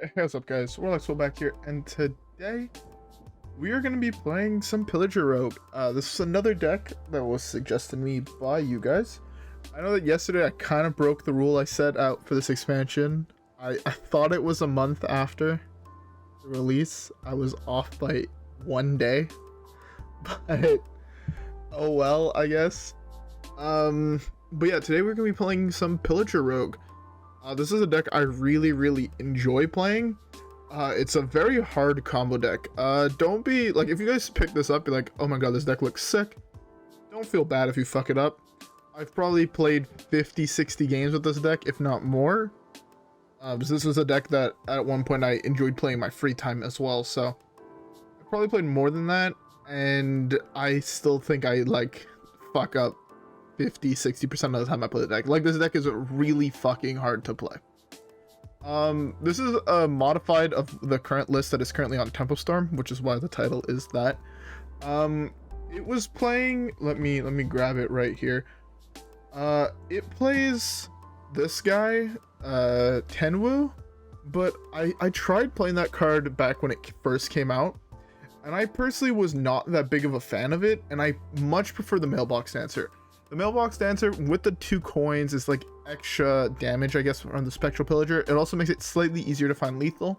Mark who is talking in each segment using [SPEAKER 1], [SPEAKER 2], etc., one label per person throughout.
[SPEAKER 1] Hey, what's up guys, WhirlXbow back here, and today we are going to be playing some Pillager Rogue. This is another deck that was suggested to me by you guys. I know that yesterday I kind of broke the rule I set out for this expansion. I thought it was a month after the release. I was off by 1 day, but oh well, I guess. But yeah, today we're going to be playing some Pillager Rogue. This is a deck I really enjoy playing. It's a very hard combo deck. Don't be like, if you guys pick this up, be like, oh my god, this deck looks sick. Don't feel bad if you fuck it up. I've probably played 50-60 games with this deck, if not more. Because this was a deck that at one point I enjoyed playing in my free time as well, so I probably played more than that, and I still think I like fuck up 50-60% of the time I play the deck. Like, this deck is really fucking hard to play. This is a modified of the current list that is currently on Tempo Storm, which is why the title is that. It was playing, let me grab it right here. It plays this guy, Tenwu, but I tried playing that card back when it first came out, and I personally was not that big of a fan of it, and I much prefer the Mailbox Dancer. The Mailbox Dancer with the 2 coins is like extra damage, I guess, on the Spectral Pillager. It also makes it slightly easier to find lethal.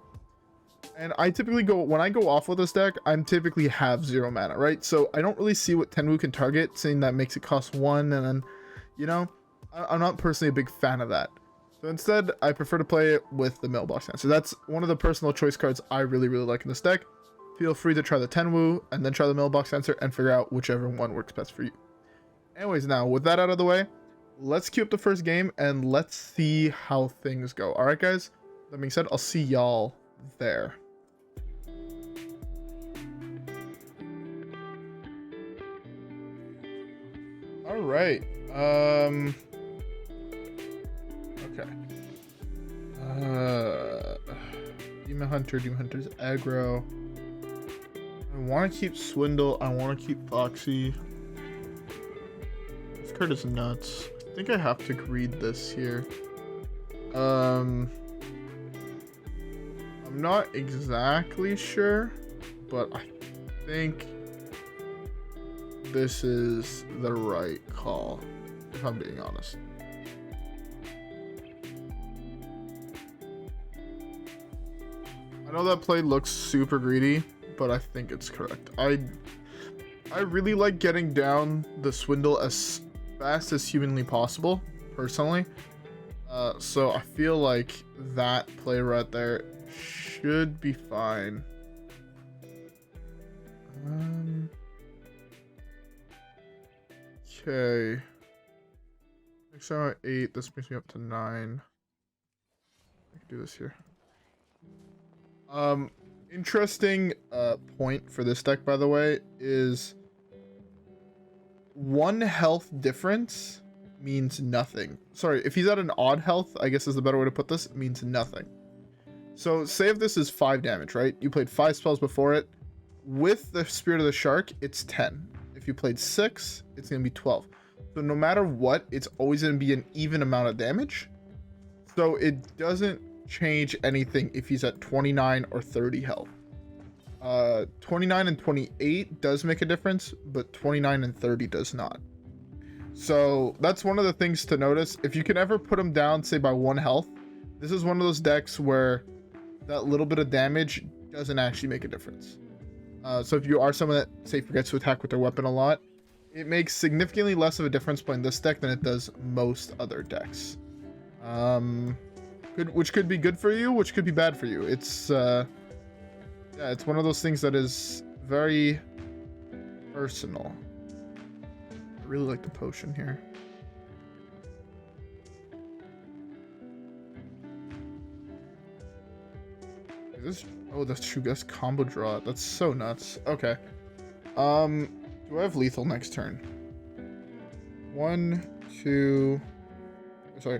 [SPEAKER 1] And I typically go, when I go off with this deck, I'm typically have 0 mana, right? So I don't really see what Tenwu can target, saying that makes it cost 1, and then, you know, I'm not personally a big fan of that. So instead, I prefer to play it with the Mailbox Dancer. That's one of the personal choice cards I really like in this deck. Feel free to try the Tenwu, and then try the Mailbox Dancer, and figure out whichever one works best for you. Anyways, now with that out of the way, let's queue up the first game and let's see how things go. All right, guys. That being said, I'll see y'all there. All right. Okay. Demon Hunter's aggro. I want to keep Swindle. I want to keep Foxy. This card is nuts. I think I have to read this here. I'm not exactly sure, but I think this is the right call, if I'm being honest. I know that play looks super greedy, but I think it's correct. I really like getting down the Swindle as fast as humanly possible, personally. So I feel like that play right there should be fine. Okay. Next time at 8, this brings me up to 9. I can do this here. Interesting point for this deck, by the way, is 1 health difference means nothing. Sorry, if he's at an odd health, I guess is the better way to put this, means nothing. So say if this is 5 damage, right? You played 5 spells before it. With the Spirit of the Shark, it's 10. If you played 6, it's going to be 12. So no matter what, it's always going to be an even amount of damage. So it doesn't change anything if he's at 29 or 30 health. 29 and 28 does make a difference, but 29 and 30 does not. So that's one of the things to notice. If you can ever put him down, say by 1 health, this is one of those decks where that little bit of damage doesn't actually make a difference. So if you are someone that, say, forgets to attack with their weapon a lot, it makes significantly less of a difference playing this deck than it does most other decks. Which could be good for you, which could be bad for you. It's yeah, it's one of those things that is very personal. I really like the potion here. Is this, oh, that's true. That's combo draw. That's so nuts. Okay. Do I have lethal next turn? 1, 2. Sorry.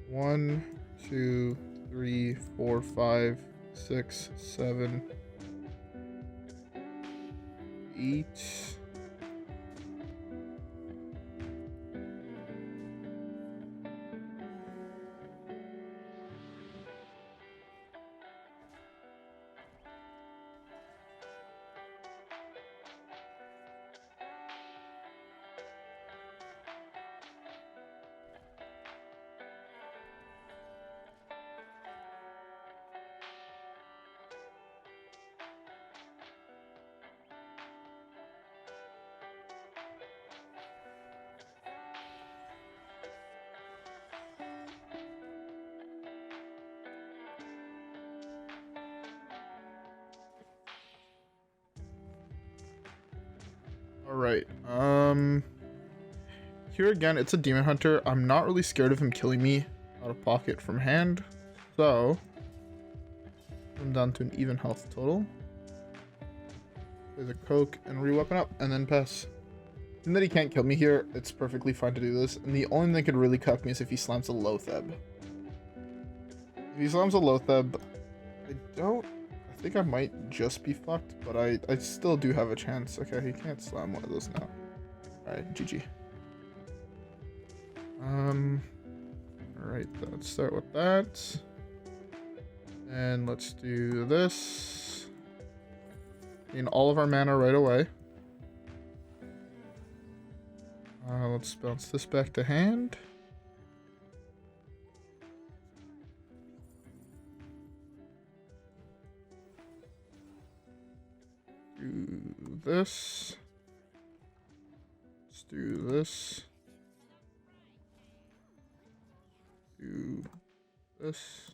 [SPEAKER 1] 1, 2, 3, 4, 5, 6, 7, 8. Alright, here again, it's a Demon Hunter. I'm not really scared of him killing me out of pocket from hand. So, I'm down to an even health total. There's a Coke and re-weapon up, and then pass. And that he can't kill me here, it's perfectly fine to do this. And the only thing that could really cuff me is if he slams a Lotheb. If he slams a Lotheb, I think I might just be fucked, but I still do have a chance. Okay, he can't slam one of those now. Alright, GG. Alright, let's start with that. And let's do this. Gain all of our mana right away. Let's bounce this back to hand. Do this. Let's do this. Do this.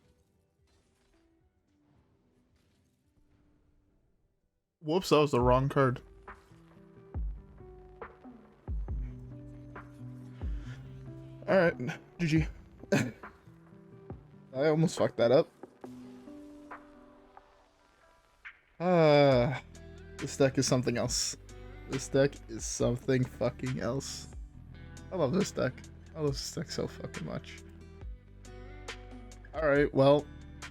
[SPEAKER 1] Whoops, that was the wrong card. Alright, GG. I almost fucked that up. This deck is something else. This deck is something fucking else. I love this deck. I love this deck so fucking much. Alright, well,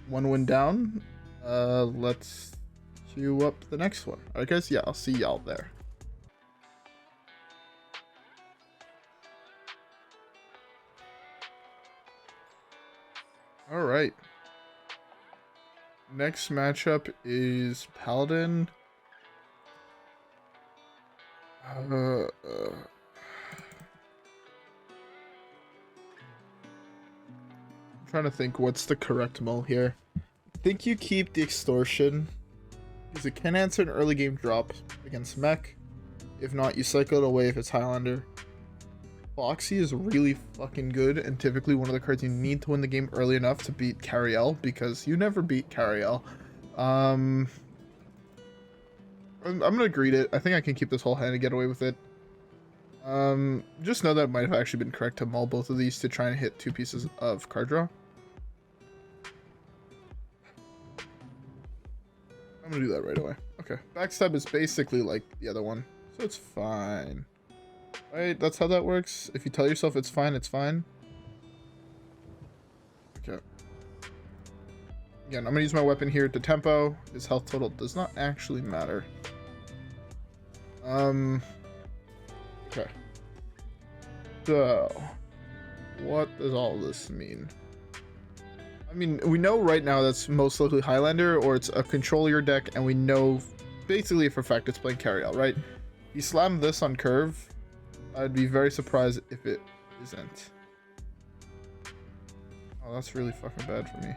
[SPEAKER 1] one win down. Let's queue up the next one. Alright guys, yeah, I'll see y'all there. Alright. Next matchup is Paladin. I'm trying to think what's the correct mull here. I think you keep the Extortion, because it can answer an early game drop against mech. If not, you cycle it away if it's Highlander. Foxy is really fucking good, and typically one of the cards you need to win the game early enough to beat Cariel, because you never beat Cariel. I'm gonna greet it. I think I can keep this whole hand and get away with it. Just know that it might have actually been correct to mull both of these to try and hit 2 pieces of card draw. I'm gonna do that right away. Okay. Backstab is basically like the other one, so it's fine. Right, that's how that works. If you tell yourself it's fine, it's fine. Okay. Again, I'm gonna use my weapon here to tempo. His health total does not actually matter. Okay. So, what does all this mean? I mean, we know right now that's most likely Highlander, or it's a control your deck, and we know basically for a fact it's playing Cariel, right? You slam this on curve, I'd be very surprised if it isn't. Oh, that's really fucking bad for me.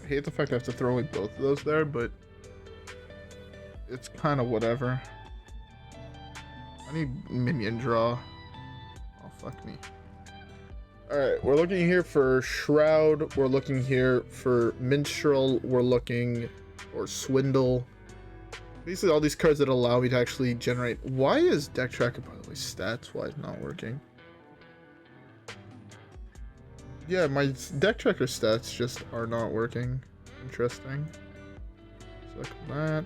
[SPEAKER 1] I hate the fact I have to throw away both of those there, but it's kind of whatever. I need minion draw. Oh, fuck me. Alright, we're looking here for Shroud, we're looking here for Minstrel, we're looking for Swindle. Basically all these cards that allow me to actually generate... Why is Deck Tracker, by the way, stats-wise not working? Yeah, my Deck Tracker stats just are not working. Interesting. Select that.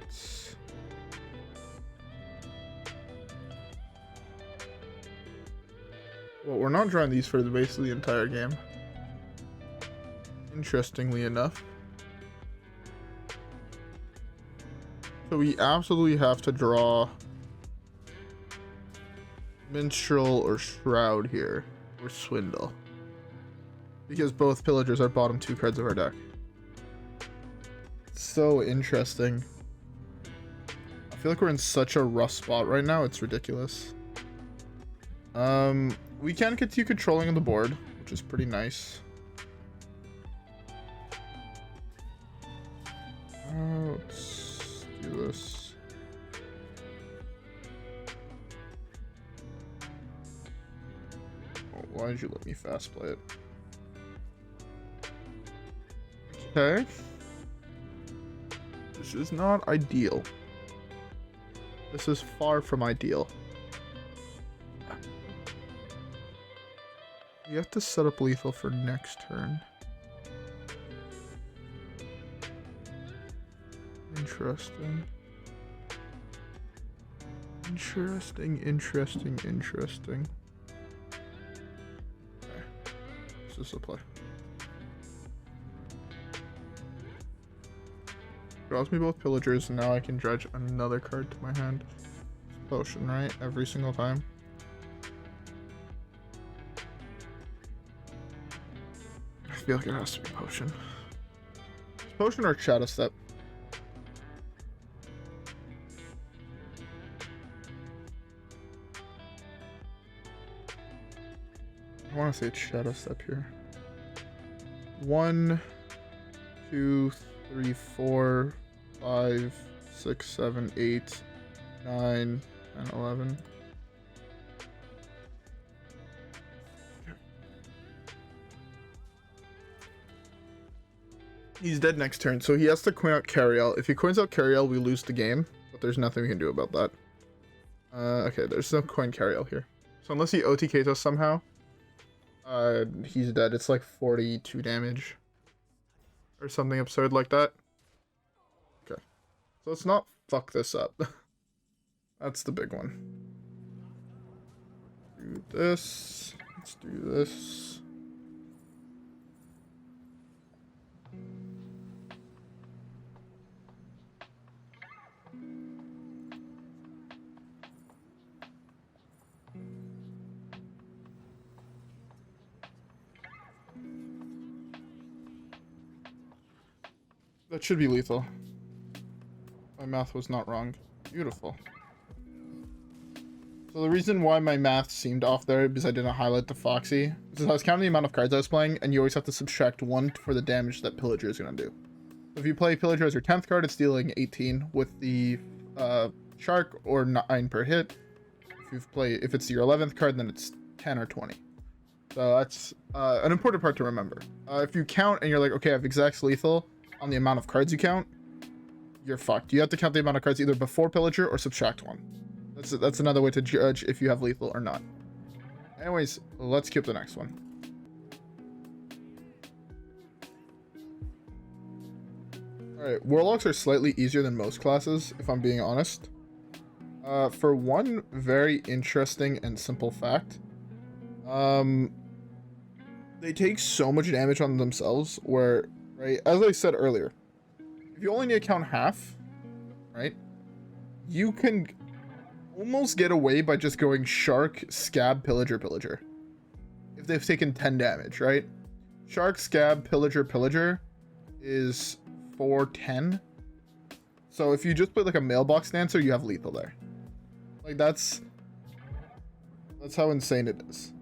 [SPEAKER 1] Well, we're not drawing these for basically the entire game. Interestingly enough. So we absolutely have to draw Minstrel or Shroud here, or Swindle. Because both Pillagers are bottom 2 cards of our deck. So interesting. I feel like we're in such a rough spot right now, it's ridiculous. We can continue controlling on the board, which is pretty nice. Let's do this. Oh, why did you let me fast play it? Okay. This is not ideal. This is far from ideal. You have to set up lethal for next turn. Interesting. Interesting. Okay. This is a play. Draws me both pillagers, and now I can dredge another card to my hand. Potion, right? Every single time. I feel like it has to be potion. Potion or Shadowstep? I want to say it's Shadowstep here. 1, 2, 3, 4, 5, 6, 7, 8, 9, and 11. He's dead next turn, so he has to coin out Cariel. If he coins out Cariel, we lose the game, but there's nothing we can do about that. Okay, there's no coin Cariel here. So unless he OTKs us somehow, he's dead. It's like 42 damage. Or something absurd like that. Okay. So let's not fuck this up. That's the big one. Do this. Let's do this. That should be lethal. My math was not wrong. Beautiful. So the reason why my math seemed off there is I didn't highlight the Foxy. Is I was counting the amount of cards I was playing, and you always have to subtract 1 for the damage that Pillager is going to do. So if you play Pillager as your 10th card, it's dealing 18 with the Shark, or 9 per hit. If it's your 11th card, then it's 10 or 20. So that's an important part to remember. If you count and you're like, okay, I have exact lethal on the amount of cards you count, you're fucked. You have to count the amount of cards either before Pillager or subtract 1. That's another way to judge if you have lethal or not. Anyways, let's keep the next one. Alright, Warlocks are slightly easier than most classes, if I'm being honest. For one very interesting and simple fact, they take so much damage on themselves where, right, as I said earlier, if you only need to count half, right, you can almost get away by just going Shark, Scab, Pillager, Pillager. If they've taken 10 damage, right? Shark, Scab, Pillager, Pillager is 410. So if you just play like a Mailbox Dancer, you have lethal there. Like that's how insane it is.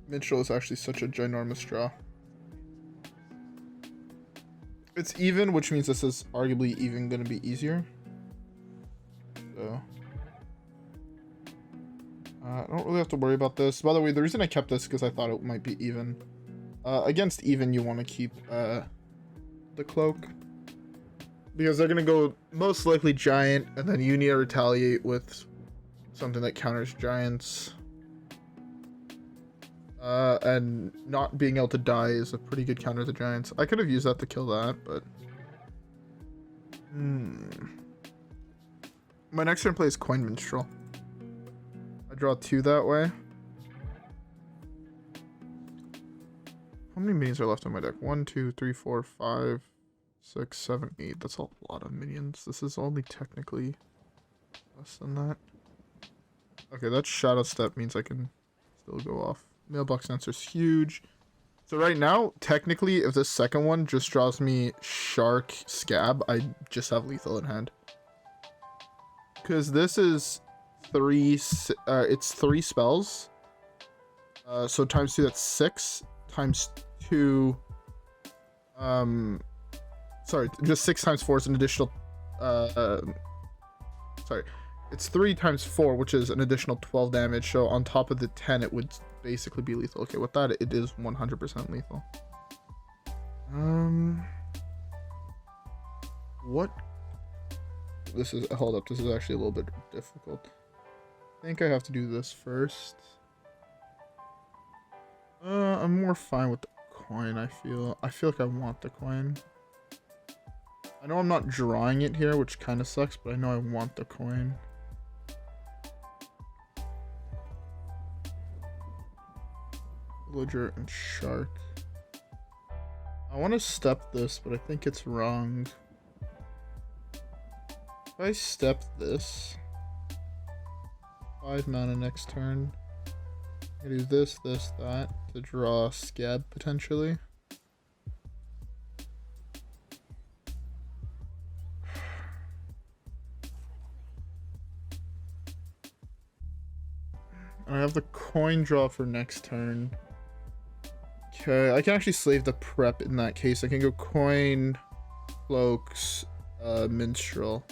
[SPEAKER 1] Minstrel is actually such a ginormous draw. It's even, which means this is arguably even going to be easier. So I don't really have to worry about this. By the way, the reason I kept this is because I thought it might be even. Against even, you want to keep the cloak, because they're going to go most likely giant, and then you need to retaliate with something that counters giants. And not being able to die is a pretty good counter to giants. I could have used that to kill that, but my next turn plays Coin Minstrel. I draw 2 that way. How many minions are left on my deck? 1, 2, 3, 4, 5, 6, 7, 8. That's a lot of minions. This is only technically less than that. Okay, that Shadowstep means I can still go off. Mailbox Dancer is huge. So right now, technically, if this second one just draws me Shark, Scab, I just have lethal in hand. Because this is 3, it's 3 spells. So times 2, that's 6. Times 2, sorry, just 6 times 4 is an additional, sorry, it's 3 times 4, which is an additional 12 damage. So on top of the 10, it would basically be lethal. Okay, with that, it is 100% lethal. What? This is, hold up, this is actually a little bit difficult. I think I have to do this first. I'm more fine with the coin, I feel like I want the coin. I know I'm not drawing it here, which kind of sucks, but I know I want the coin. Pillager and Shark. I want to step this, but I think it's wrong. If I step this, 5 mana next turn. I do this, that to draw Scab potentially. I have the coin draw for next turn. Okay, I can actually save the prep in that case. I can go coin, cloaks, minstrel.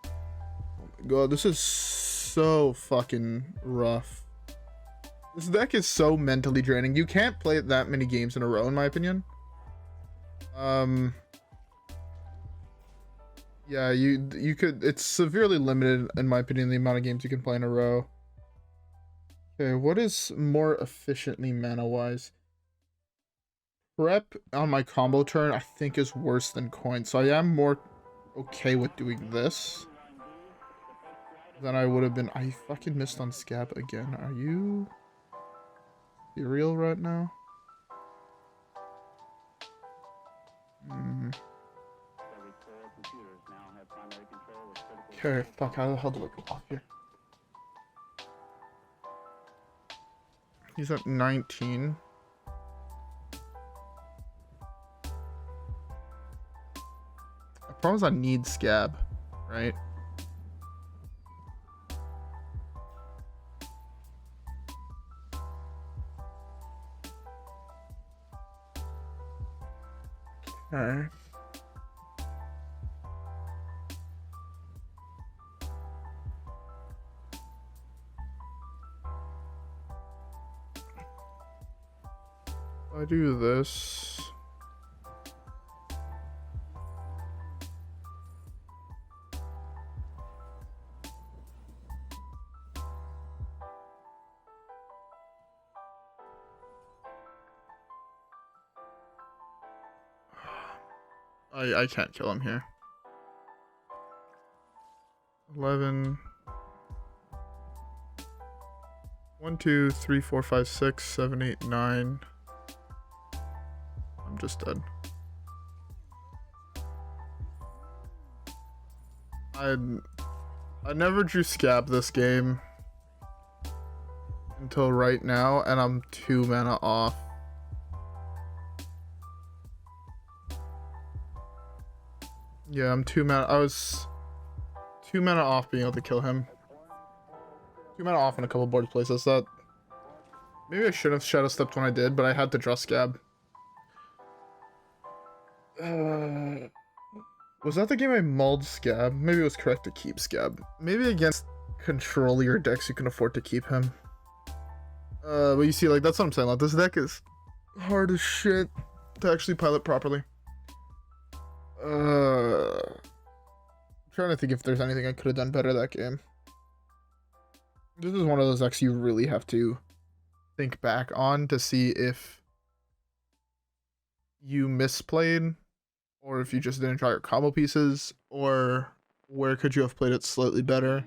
[SPEAKER 1] Oh my god, this is so fucking rough. This deck is so mentally draining. You can't play it that many games in a row, in my opinion. Yeah, you could. It's severely limited, in my opinion, the amount of games you can play in a row. Okay, what is more efficiently mana-wise? Prep on my combo turn, I think, is worse than coin, so I am more okay with doing this than I would have been. I fucking missed on Scab again. Are you real right now? Okay, fuck, how the hell do I go off here? He's at 19. The problem is I need Scab, right? Okay. I do this. I can't kill him here. 11. 1, 2, 3, 4, 5, 6, 7, 8, 9. I'm just dead. I never drew Scab this game until right now, and I'm 2 mana off. Yeah, I'm 2 mana. I was 2 mana off being able to kill him. 2 mana off in a couple board places. That maybe I should have Shadowstepped when I did, but I had to draw Scab. Was that the game I mulled Scab? Maybe it was correct to keep Scab. Maybe against controlier decks you can afford to keep him. But you see, like, that's what I'm saying. Like, this deck is hard as shit to actually pilot properly. I'm trying to think if there's anything I could have done better that game. This is one of those decks you really have to think back on to see if you misplayed, or if you just didn't try your combo pieces, or where could you have played it slightly better.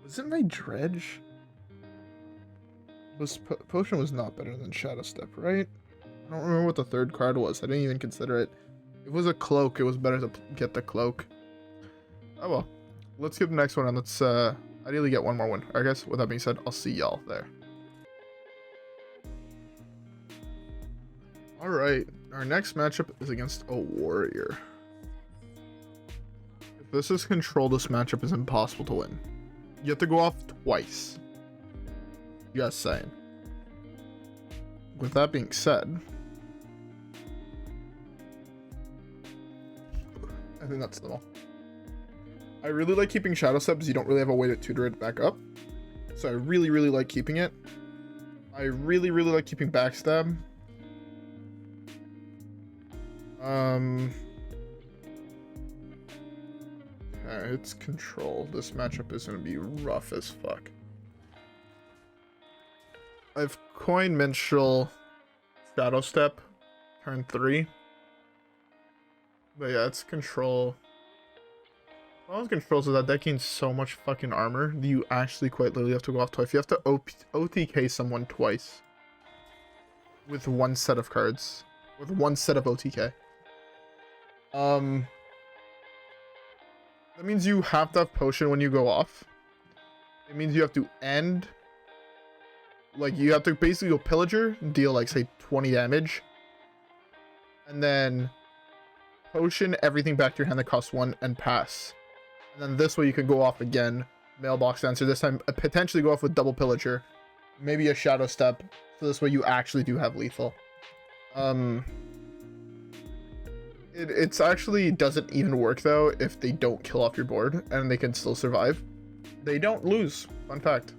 [SPEAKER 1] Was it my dredge? Potion was not better than Shadowstep, right? I don't remember what the third card was. I didn't even consider it. If it was a cloak, it was better to get the cloak. Oh well. Let's get the next one, and let's ideally get one more win. I guess with that being said, I'll see y'all there. Alright, our next matchup is against a warrior. If this is control, this matchup is impossible to win. You have to go off twice. Just saying. With that being said, I think that's them all. I really like keeping Shadowstep because you don't really have a way to tutor it back up. So I really, really like keeping it. I really, really like keeping Backstab. It's control. This matchup is going to be rough as fuck. I have Coin, Minstrel, Shadowstep, turn 3. But yeah, it's control. The problem with controls is that deck gains so much fucking armor that you actually quite literally have to go off twice. You have to OTK someone twice. With one set of cards. With one set of OTK. That means you have to have potion when you go off. It means you have to end. Like, you have to basically go Pillager, deal, like, say, 20 damage. And then potion everything back to your hand that costs 1 and pass. And then this way you can go off again. Mailbox Dancer. This time, potentially go off with double Pillager. Maybe a Shadowstep. So this way you actually do have lethal. It's actually doesn't even work though if they don't kill off your board and they can still survive. They don't lose. Fun fact.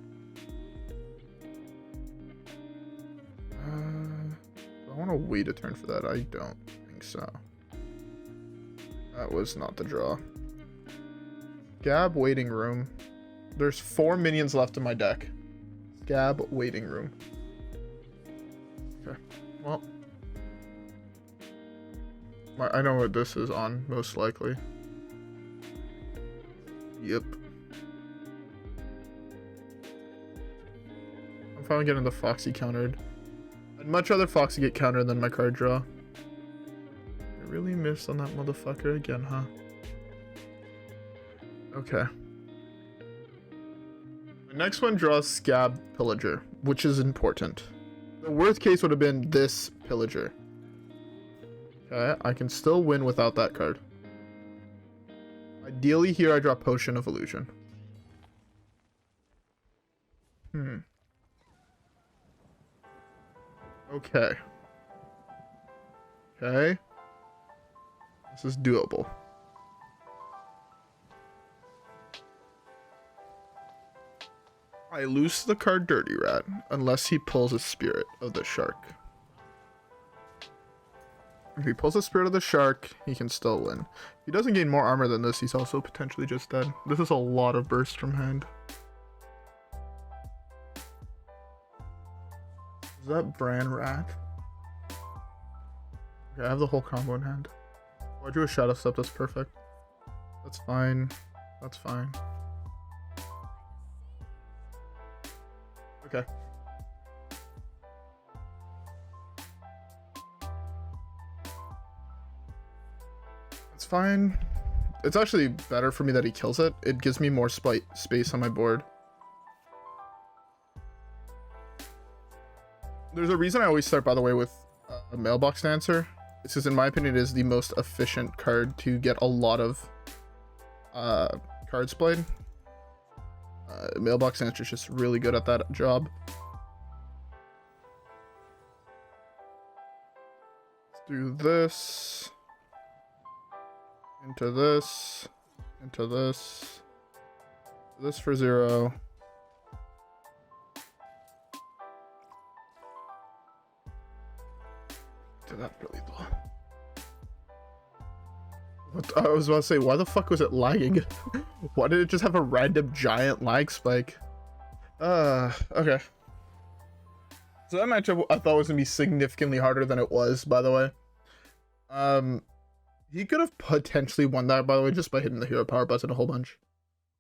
[SPEAKER 1] I want to wait a turn for that. I don't think so. That was not the draw. Scabb waiting room. There's 4 minions left in my deck. Scabb waiting room. Okay. Well. I know what this is on, most likely. Yep. I'm finally getting the Foxy countered. I'd much rather Foxy get countered than my card draw. I really missed on that motherfucker again, huh? Okay. My next one draws Scabbs Pillager, which is important. The worst case would have been this Pillager. Okay, I can still win without that card. Ideally here I draw Potion of Illusion. Okay. Okay. This is doable. I lose the card Dirty Rat unless he pulls a Spirit of the Shark. If he pulls a Spirit of the Shark, he can still win. If he doesn't gain more armor than this, he's also potentially just dead. This is a lot of burst from hand. Is that Bran Rat? Okay, I have the whole combo in hand. Oh, I drew a Shadowstep, that's perfect. That's fine. That's fine. Okay. It's fine. It's actually better for me that he kills it. It gives me more space on my board. There's a reason I always start, by the way, with a Mailbox Dancer. It's because, in my opinion, it is the most efficient card to get a lot of cards played. Mailbox Dancer is just really good at that job. Let's do this. Into this. Into this. This for 0. To that really low. What, I was about to say, why the fuck was it lagging? Why did it just have a random giant lag spike? Okay. So that matchup I thought was gonna be significantly harder than it was, by the way. He could have potentially won that, by the way, just by hitting the hero power button a whole bunch.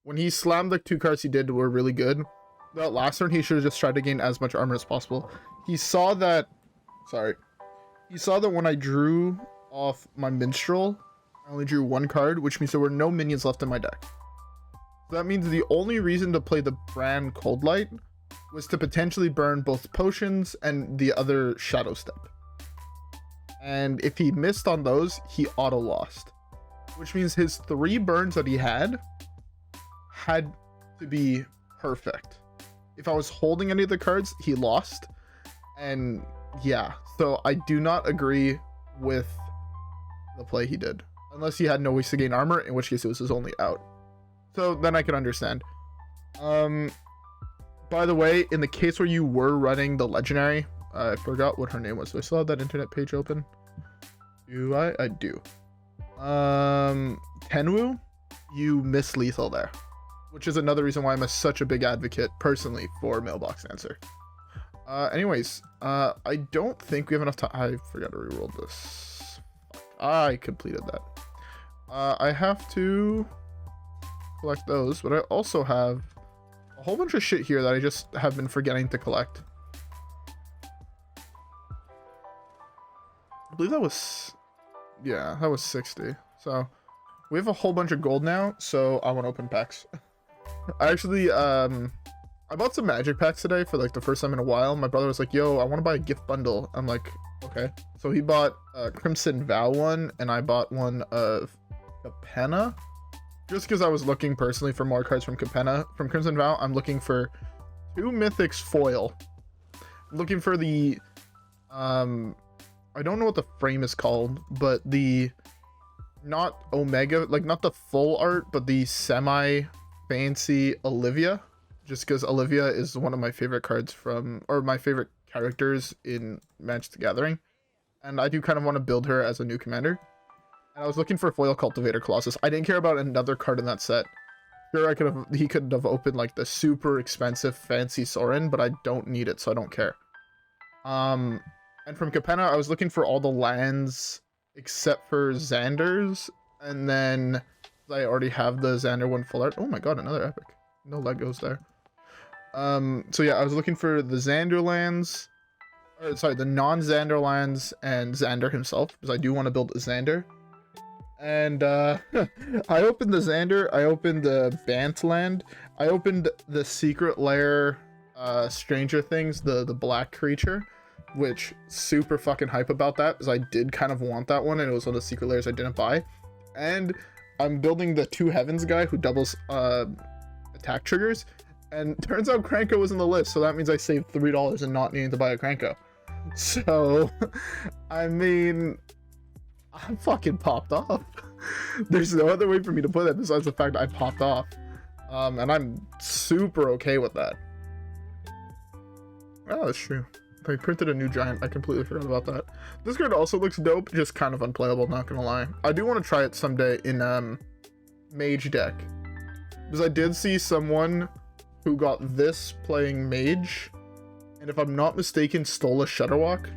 [SPEAKER 1] When he slammed the 2 cards he did were really good. That last turn, he should have just tried to gain as much armor as possible. He saw that... Sorry. He saw that when I drew off my Minstrel, I only drew 1 card, which means there were no minions left in my deck. So that means the only reason to play the Bran Cold Light was to potentially burn both potions and the other Shadowstep. And if he missed on those, he auto lost. Which means his 3 burns that he had to be perfect. If I was holding any of the cards, he lost. And yeah, so I do not agree with the play he did. Unless he had no ways to gain armor, in which case it was his only out. So then I can understand. By the way, in the case where you were running the legendary, I forgot what her name was. So I still have that internet page open. Do I? I do. Tenwu, you miss lethal there, which is another reason why I'm such a big advocate personally for Mailbox Dancer. Anyways, I don't think we have enough time. I forgot to reroll this. I completed that. I have to collect those, but I also have a whole bunch of shit here that I just have been forgetting to collect. I believe that was, yeah, that was 60. So we have a whole bunch of gold now, so I want to open packs. I actually, I bought some magic packs today for like the first time in a while. My brother was like, yo, I want to buy a gift bundle. I'm like, okay. So he bought a Crimson Vow one, and I bought one of Capenna. Just because I was looking personally for more cards from Capenna. From Crimson Vow, I'm looking for 2 Mythics foil. I'm looking for the, I don't know what the frame is called, but the, not Omega, like not the full art, but the semi-fancy Olivia. Just because Olivia is one of my favorite cards from, or my favorite characters in Magic the Gathering. And I do kind of want to build her as a new commander. And I was looking for foil Cultivator Colossus. I didn't care about another card in that set. Sure, he could have opened like the super expensive fancy Sorin, but I don't need it, so I don't care. And from Capenna, I was looking for all the lands except for Xander's, and then I already have the Xander one full art. Oh my god, another epic. No Legos there. So yeah, I was looking for the Xander lands, or sorry, the non-Xander lands and Xander himself, because I do want to build a Xander. And I opened the Xander, I opened the Bant land, I opened the Secret Lair Stranger Things, the black creature, which super fucking hype about that, because I did kind of want that one, and it was one of the secret layers I didn't buy. And I'm building the 2 Heavens guy who doubles attack triggers, and turns out Kranko was in the list, so that means I saved $3 and not needing to buy a Kranko. So I mean, I'm fucking popped off. There's no other way for me to put it besides the fact I popped off, and I'm super okay with that. Oh, that's true. I printed a new giant. I completely forgot about that. This card also looks dope, just kind of unplayable, not gonna lie. I do want to try it someday in mage deck, because I did see someone who got this playing mage, and if I'm not mistaken, stole a Shudderwalk,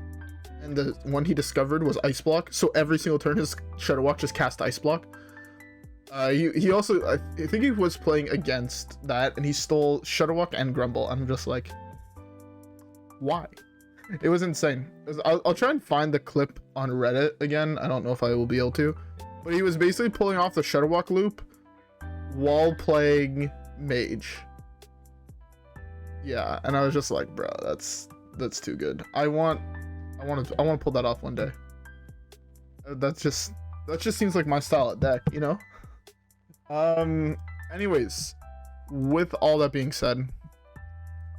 [SPEAKER 1] and the one he discovered was Ice Block, so every single turn his Shudderwalk just cast Ice Block. He also, I think he was playing against that, and he stole Shudderwalk and Grumble. I'm just like, why? It was insane. I'll try and find the clip on Reddit again. I don't know if I will be able to, but he was basically pulling off the Shudderwalk loop while playing mage. Yeah, and I was just like, bro, that's too good. I want to pull that off one day. That just seems like my style of deck, you know? Anyways, with all that being said,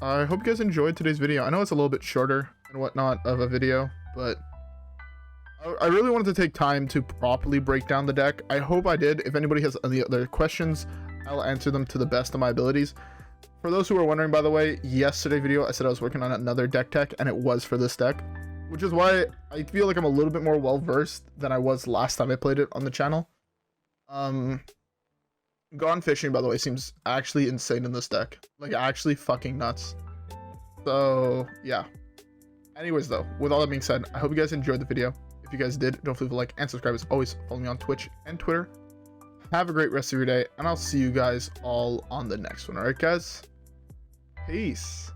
[SPEAKER 1] I hope you guys enjoyed today's video. I know it's a little bit shorter and whatnot of a video, but I really wanted to take time to properly break down the deck. I hope I did. If anybody has any other questions, I'll answer them to the best of my abilities. For those who are wondering, by the way, yesterday's video, I said I was working on another deck tech, and it was for this deck, which is why I feel like I'm a little bit more well-versed than I was last time I played it on the channel. Gone Fishing, by the way, seems actually insane in this deck. Like, actually fucking nuts. So, yeah. Anyways, though, with all that being said, I hope you guys enjoyed the video. If you guys did, don't forget to like and subscribe. As always, follow me on Twitch and Twitter. Have a great rest of your day, and I'll see you guys all on the next one. Alright, guys? Peace.